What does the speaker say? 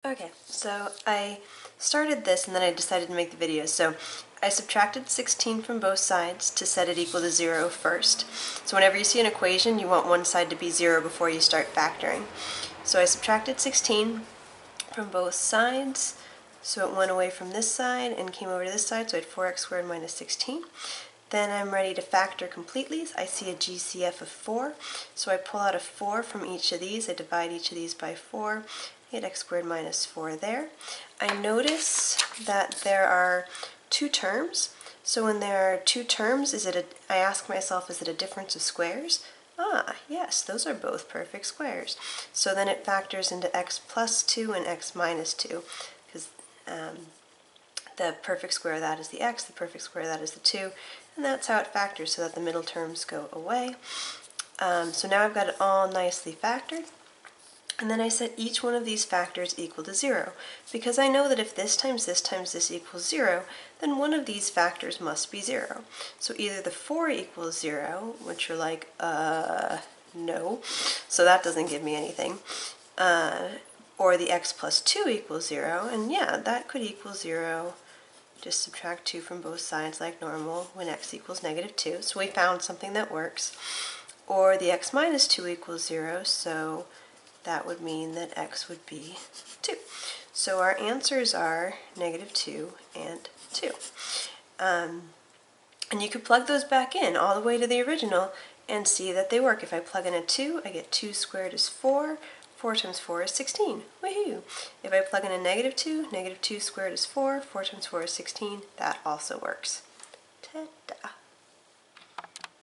Okay, so I started this and then I decided to make the video. So I subtracted 16 from both sides to set it equal to 0 first. So whenever you see an equation, you want one side to be 0 before you start factoring. So I subtracted 16 from both sides, so it went away from this side and came over to this side, so I had 4x squared minus 16. Then I'm ready to factor completely. I see a GCF of 4, so I pull out a 4 from each of these. I divide each of these by 4. I get x squared minus 4 there. I notice that there are two terms. So when there are two terms, I ask myself, is it a difference of squares? Ah, yes, those are both perfect squares. So then it factors into x plus 2 and x minus 2, because the perfect square of that is the x, the perfect square of that is the 2, and that's how it factors so that the middle terms go away. So now I've got it all nicely factored. And then I set each one of these factors equal to 0, because I know that if this times this times this equals 0, then one of these factors must be 0. So either the 4 equals 0, which you're like, no, so that doesn't give me anything, or the x plus 2 equals 0, and yeah, that could equal 0. Just subtract 2 from both sides like normal when x equals negative 2, so we found something that works. Or the x minus 2 equals 0, so that would mean that x would be 2. So our answers are negative 2 and 2. And you could plug those back in all the way to the original and see that they work. If I plug in a 2, I get 2 squared is 4. 4 times 4 is 16. Woohoo! If I plug in a negative 2 squared is 4. 4 times 4 is 16. That also works.